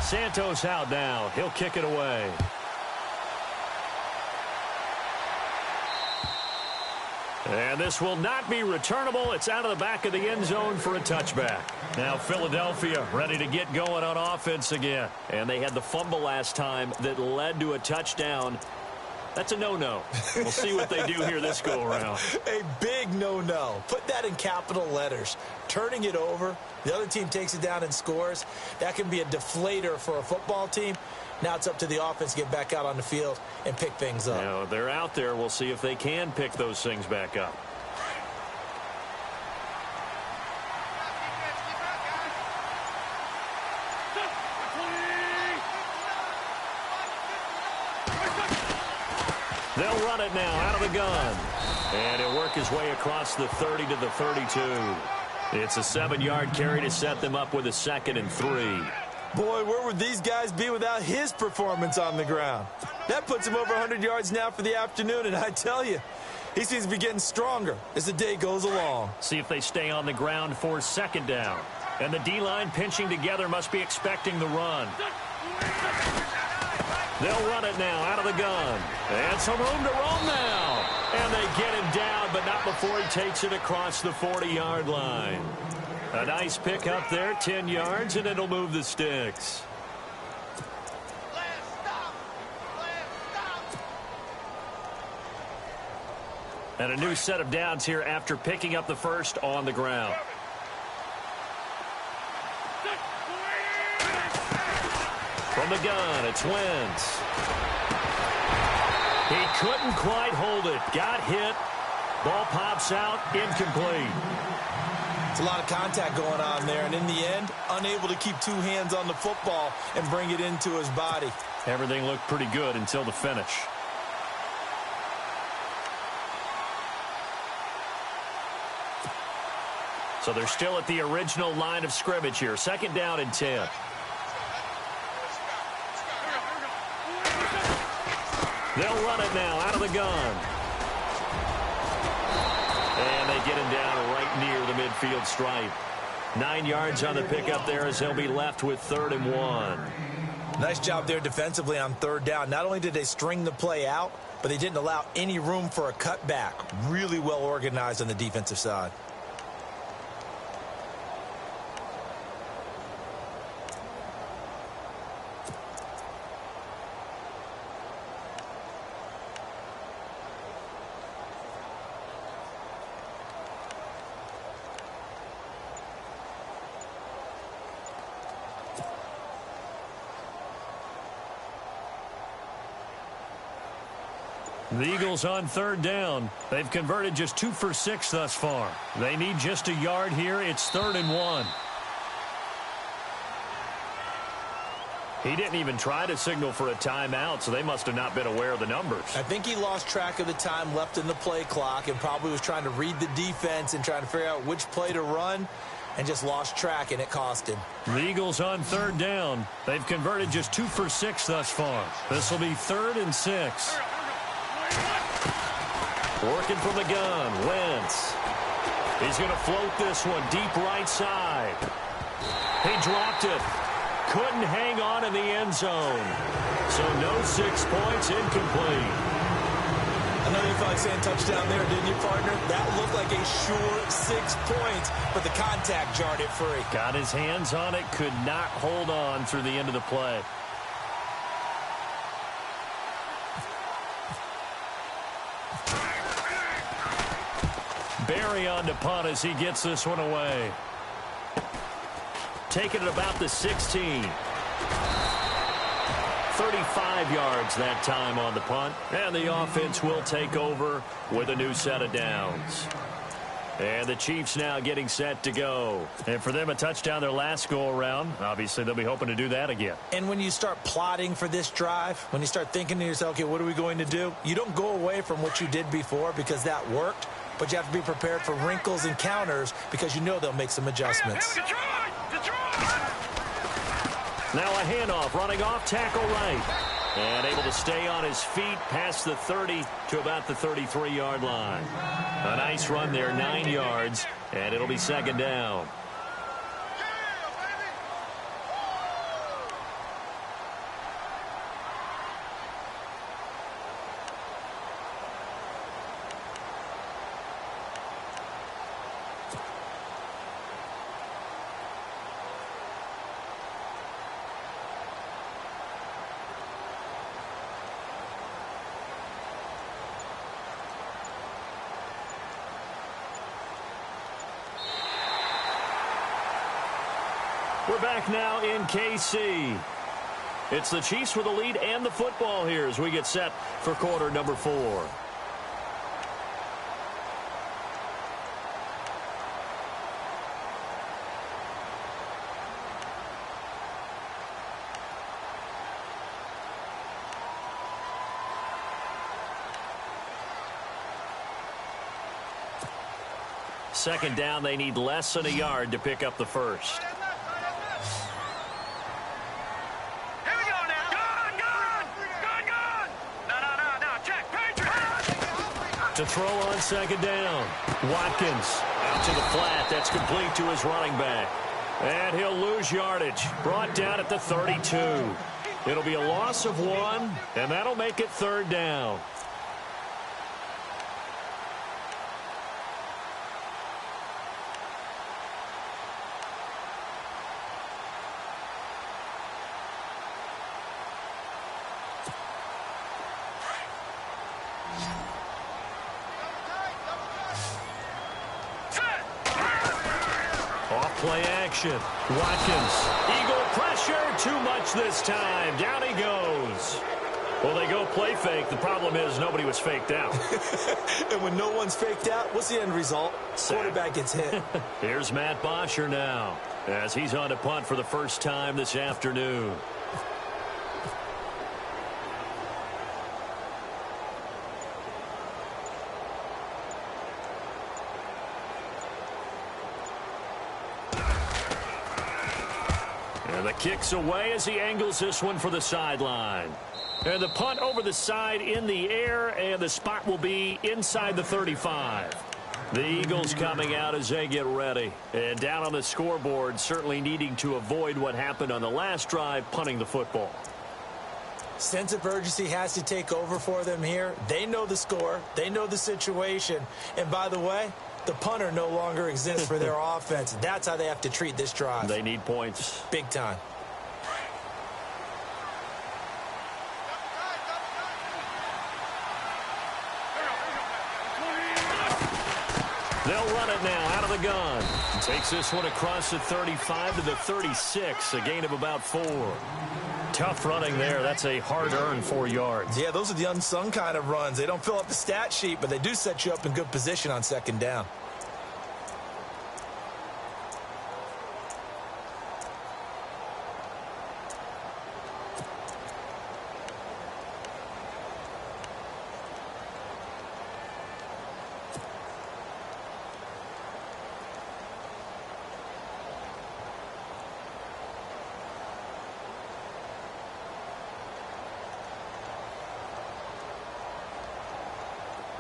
Santos out now. He'll kick it away. And this will not be returnable. It's out of the back of the end zone for a touchback. Now Philadelphia ready to get going on offense again. And they had the fumble last time that led to a touchdown. That's a no-no. We'll see what they do here this go-around.
A big no-no. Put that in capital letters. Turning it over, the other team takes it down and scores. That can be a deflator for a football team. Now it's up to the offense to get back out on the field and pick things up.
Now, they're out there. We'll see if they can pick those things back up. They'll run it now out of the gun. And he'll work his way across the 30 to the 32. It's a 7-yard carry to set them up with a 2nd and 3.
Boy, where would these guys be without his performance on the ground? That puts him over 100 yards now for the afternoon, and I tell you, he seems to be getting stronger as the day goes along.
See if they stay on the ground for 2nd down. And the D-line pinching together must be expecting the run. They'll run it now out of the gun. And some room to roam now. And they get him down, but not before he takes it across the 40-yard line. A nice pick up there, 10 yards, and it'll move the sticks. And a new set of downs here after picking up the first on the ground. From the gun, it's Wentz. He couldn't quite hold it. Got hit. Ball pops out, incomplete.
It's a lot of contact going on there, and in the end, unable to keep two hands on the football and bring it into his body.
Everything looked pretty good until the finish. So they're still at the original line of scrimmage here. 2nd down and 10. They'll run it now out of the gun. And they get him down right near the midfield stripe. 9 yards on the pickup there as they'll be left with 3rd and 1.
Nice job there defensively on 3rd down. Not only did they string the play out, but they didn't allow any room for a cutback. Really well organized on the defensive side.
The Eagles on 3rd down. They've converted just 2 for 6 thus far. They need just a yard here. It's 3rd and 1. He didn't even try to signal for a timeout, so they must have not been aware of the numbers.
I think he lost track of the time left in the play clock and probably was trying to read the defense and trying to figure out which play to run and just lost track, and it cost him.
The Eagles on 3rd down. They've converted just 2 for 6 thus far. This will be 3rd and 6. Working from the gun, Wentz. He's going to float this one deep right side. He dropped it. Couldn't hang on in the end zone. So no 6 points, incomplete.
I know you felt like saying touchdown there, didn't you, partner? That looked like a sure 6 points, but the contact jarred it free.
Got his hands on it, could not hold on through the end of the play. Barry on to punt as he gets this one away. Taking it about the 16. 35 yards that time on the punt. And the offense will take over with a new set of downs. And the Chiefs now getting set to go. And for them, a touchdown their last go-around. Obviously, they'll be hoping to do that again.
And when you start plotting for this drive, when you start thinking to yourself, okay, what are we going to do? You don't go away from what you did before because that worked. But you have to be prepared for wrinkles and counters because you know they'll make some adjustments.
Now a handoff, running off, tackle right. And able to stay on his feet past the 30 to about the 33-yard line. A nice run there, 9 yards, and it'll be second down. We're back now in KC. It's the Chiefs with the lead and the football here as we get set for quarter number 4. Second down, they need less than a yard to pick up the first. To throw on second down. Watkins out to the flat. That's complete to his running back. And he'll lose yardage. Brought down at the 32. It'll be a loss of 1, and that'll make it third down. Play action. Watkins. Eagle pressure. Too much this time. Down he goes. Well, they go play fake. The problem is nobody was faked out.
And when no one's faked out, what's the end result? Quarterback gets hit.
Here's Matt Bosher now as he's on to punt for the first time this afternoon. And the kick's away as he angles this one for the sideline. And the punt over the side in the air, and the spot will be inside the 35. The Eagles coming out as they get ready. And down on the scoreboard, certainly needing to avoid what happened on the last drive, punting the football.
Sense of urgency has to take over for them here. They know the score. They know the situation. And by the way, the punter no longer exists for their offense. That's how they have to treat this drive.
They need points.
Big time.
They'll run it now out of the gun. Takes this one across the 35 to the 36, a gain of about 4. Tough running there. That's a hard-earned 4 yards.
Yeah, those are the unsung kind of runs. They don't fill up the stat sheet, but they do set you up in good position on second down.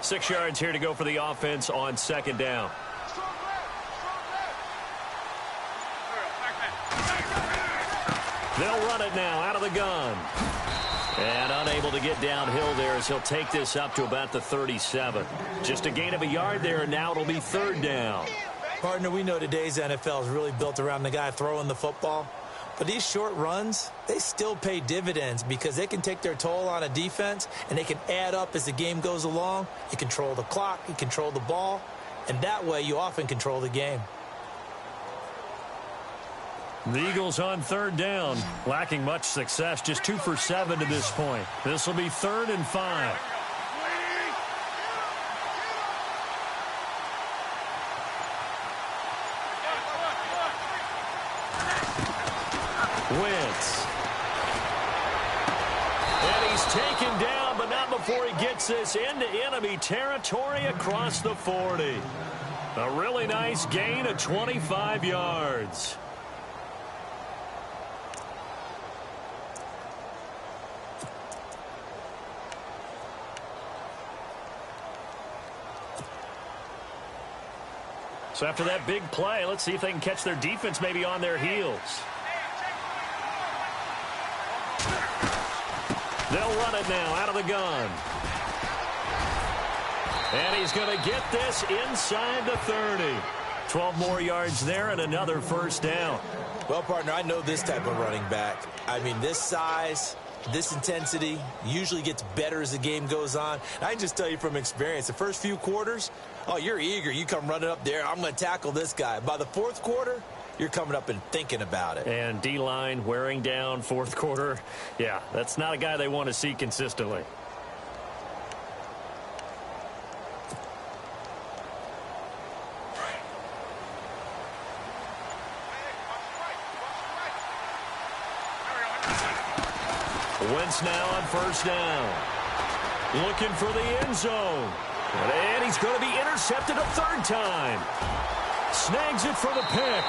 Six yards here to go for the offense on second down. They'll run it now out of the gun. And unable to get downhill there as he'll take this up to about the 37. Just a gain of a yard there, and now it'll be third down.
Partner, we know today's NFL is really built around the guy throwing the football. But these short runs, they still pay dividends because they can take their toll on a defense, and they can add up as the game goes along. You control the clock, you control the ball, and that way you often control the game.
The Eagles on third down, lacking much success, just 2 for 7 to this point. This will be 3rd and 5. Wentz. And he's taken down, but not before he gets this into enemy territory across the 40. A really nice gain of 25 yards. So after that big play, let's see if they can catch their defense maybe on their heels. They'll run it now out of the gun. And he's going to get this inside the 30. 12 more yards there and another first down.
Well, partner, I know this type of running back. I mean, this size, this intensity usually gets better as the game goes on. And I can just tell you from experience, the first few quarters, oh, you're eager. You come running up there. I'm going to tackle this guy. By the fourth quarter, you're coming up and thinking about it.
And D-line wearing down fourth quarter. Yeah, that's not a guy they want to see consistently. Wentz now on first down. Looking for the end zone. And he's going to be intercepted a third time. Snags it for the pick.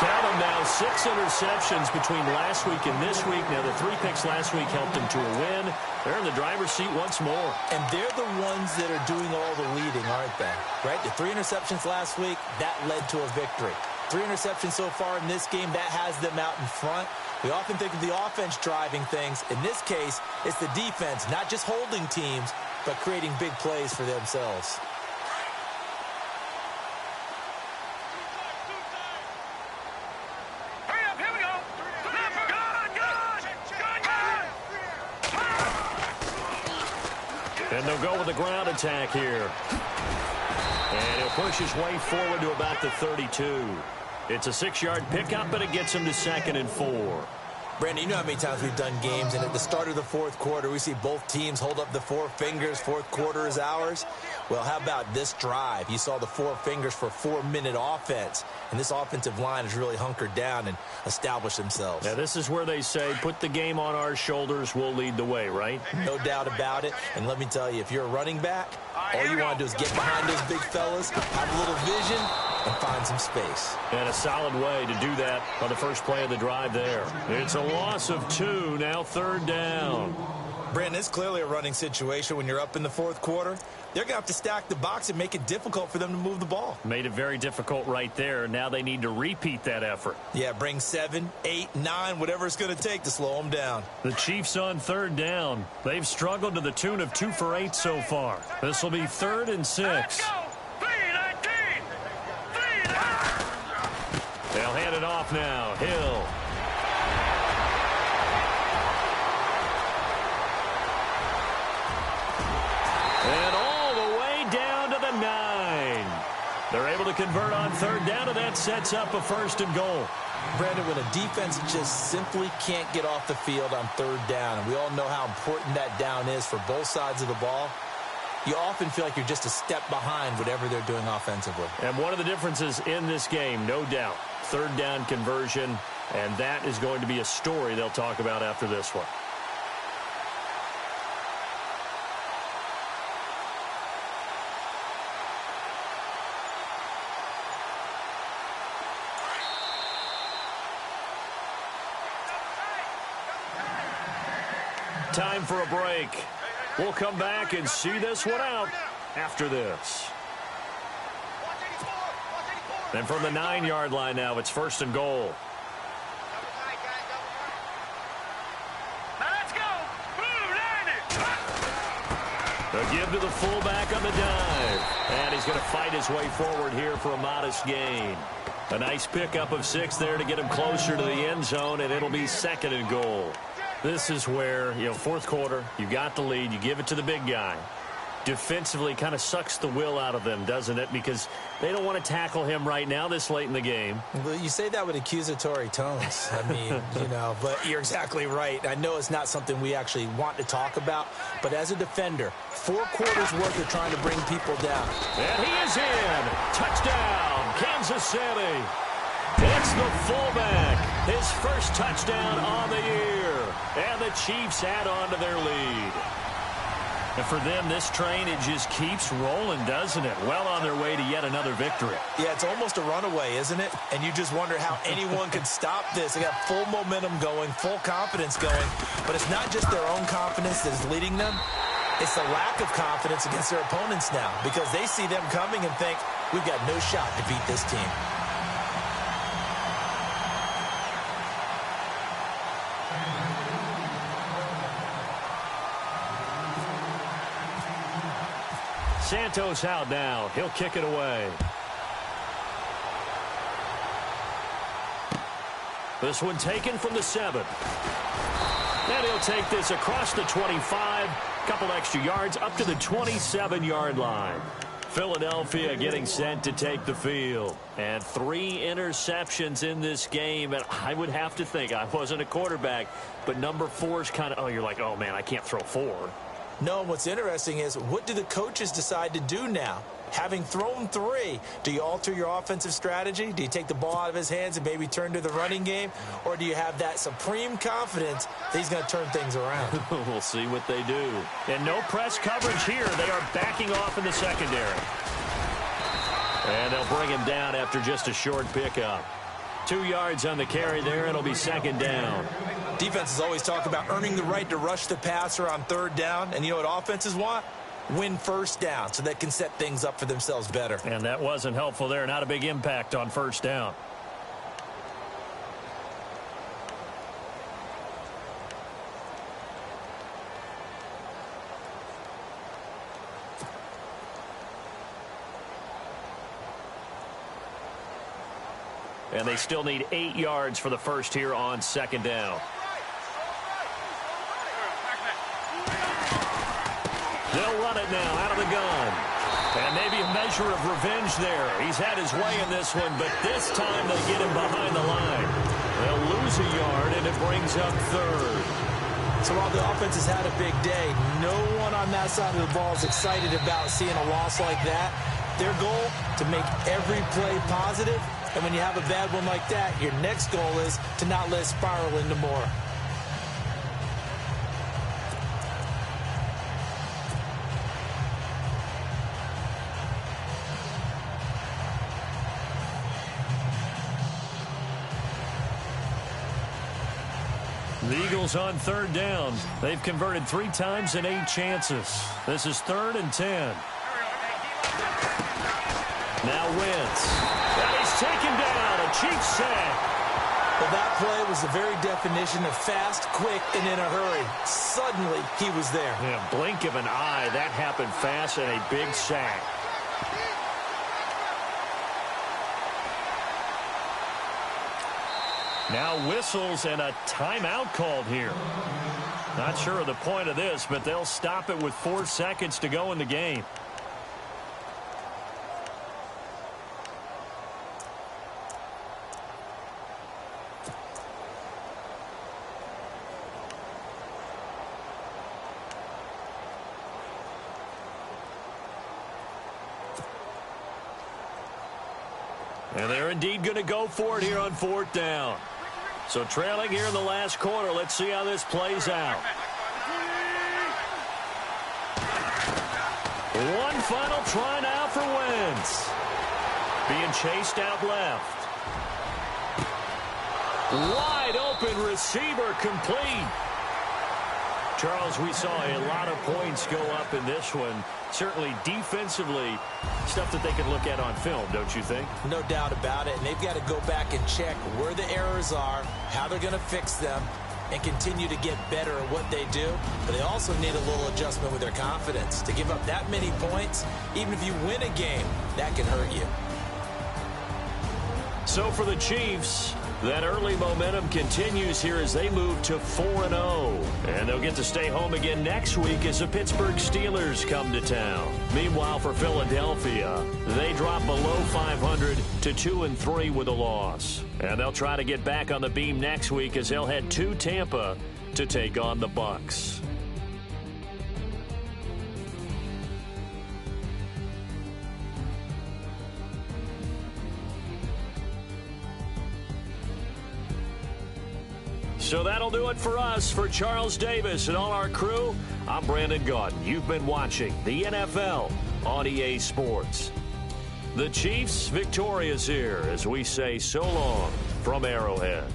Count them now, 6 interceptions between last week and this week. Now, the 3 picks last week helped him to a win. They're in the driver's seat once more.
And they're the ones that are doing all the leading, aren't they? Right? The 3 interceptions last week, that led to a victory. 3 interceptions so far in this game, that has them out in front. We often think of the offense driving things. In this case, it's the defense, not just holding teams, but creating big plays for themselves.
Hurry up, here we go. Gun.
And they'll go with the ground attack here. And he'll push his way forward to about the 32. It's a 6-yard pickup, but it gets him to 2nd and 4.
Brandon, you know how many times we've done games, and at the start of the fourth quarter, we see both teams hold up the 4 fingers. Fourth quarter is ours. Well, how about this drive? You saw the 4 fingers for 4-minute offense, and this offensive line has really hunkered down and established themselves.
Now, this is where they say, put the game on our shoulders, we'll lead the way, right?
No doubt about it. And let me tell you, if you're a running back, all you want to do is get behind those big fellas, have a little vision, and find some space.
And a solid way to do that on the first play of the drive there. It's a loss of 2, now 3rd down.
Brandon, it's clearly a running situation when you're up in the fourth quarter. They're going to have to stack the box and make it difficult for them to move the ball.
Made it very difficult right there. Now they need to repeat that effort.
Yeah, bring 7, 8, 9, whatever it's going to take to slow them down.
The Chiefs on 3rd down. They've struggled to the tune of 2 for 8 so far. This will be 3rd and 6.
Let's go. 3-19.
They'll hand it off now. Hill. And all the way down to the 9. They're able to convert on 3rd down, and that sets up a 1st and goal.
Brandon, when a defense just simply can't get off the field on 3rd down, and we all know how important that down is for both sides of the ball, you often feel like you're just a step behind whatever they're doing offensively.
And one of the differences in this game, no doubt, 3rd down conversion, and that is going to be a story they'll talk about after this one. Time for a break. We'll come back and see this one out after this. And from the 9-yard line now, it's 1st and goal. A give to the fullback on the dive. And he's going to fight his way forward here for a modest gain. A nice pickup of 6 there to get him closer to the end zone, and it'll be 2nd and goal. This is where, fourth quarter, you got the lead, you give it to the big guy. Defensively kind of sucks the will out of them, doesn't it? Because they don't want to tackle him right now this late in the game.
Well, you say that with accusatory tones. I mean, but you're exactly right. I know it's not something we actually want to talk about, but as a defender, 4 quarters worth of trying to bring people down.
And he is in. Touchdown, Kansas City. It's the fullback. His first touchdown on the year. And the Chiefs add on to their lead. And for them, this train, it just keeps rolling, doesn't it? Well on their way to yet another victory.
Yeah, it's almost a runaway, isn't it? And you just wonder how anyone could stop this. They got full momentum going, full confidence going. But it's not just their own confidence that is leading them. It's the lack of confidence against their opponents now, because they see them coming and think, we've got no shot to beat this team.
Santos out now. He'll kick it away. This one taken from the 7. And he'll take this across the 25. Couple extra yards up to the 27-yard line. Philadelphia getting set to take the field. And 3 interceptions in this game. And I would have to think, I wasn't a quarterback, but number 4 is kind of, you're like, oh, man, I can't throw 4.
No, what's interesting is, what do the coaches decide to do now? Having thrown 3, do you alter your offensive strategy? Do you take the ball out of his hands and maybe turn to the running game? Or do you have that supreme confidence that he's going to turn things around?
We'll see what they do. And no press coverage here. They are backing off in the secondary. And they'll bring him down after just a short pickup. 2 yards on the carry there. It'll be 2nd down.
Defenses always talk about earning the right to rush the passer on 3rd down. And you know what offenses want? Win 1st down so they can set things up for themselves better.
And that wasn't helpful there. Not a big impact on 1st down. And they still need 8 yards for the first here on 2nd down. They'll run it now out of the gun. And maybe a measure of revenge there. He's had his way in this one, but this time they get him behind the line. They'll lose a yard, and it brings up 3rd.
So while the offense has had a big day, no one on that side of the ball is excited about seeing a loss like that. Their goal, to make every play positive. And when you have a bad one like that, your next goal is to not let it spiral into more.
The Eagles on 3rd down. They've converted 3 times in 8 chances. This is 3rd and 10. Now Wentz. And he's taken down. A Chiefs sack.
Well, that play was the very definition of fast, quick, and in a hurry. Suddenly, he was there.
Yeah, blink of an eye. That happened fast, and a big sack. Now whistles and a timeout called here. Not sure of the point of this, but they'll stop it with 4 seconds to go in the game. And they're indeed going to go for it here on 4th down. So trailing here in the last quarter. Let's see how this plays out. One final try now for Wentz. Being chased out left. Wide open receiver complete. Charles, we saw a lot of points go up in this one. Certainly defensively, stuff that they can look at on film, don't you think?
No doubt about it. And they've got to go back and check where the errors are, how they're going to fix them. and continue to get better at what they do, but they also need a little adjustment with their confidence. To give up that many points, even if you win a game, that can hurt you.
So for the Chiefs, that early momentum continues here as they move to 4-0. And they'll get to stay home again next week as the Pittsburgh Steelers come to town. Meanwhile, for Philadelphia, they drop below 500 to 2-3 with a loss. And they'll try to get back on the beam next week as they'll head to Tampa to take on the Bucs. So that'll do it for us. For Charles Davis and all our crew, I'm Brandon Gaudin. You've been watching the NFL on EA Sports. The Chiefs victorious here as we say so long from Arrowhead.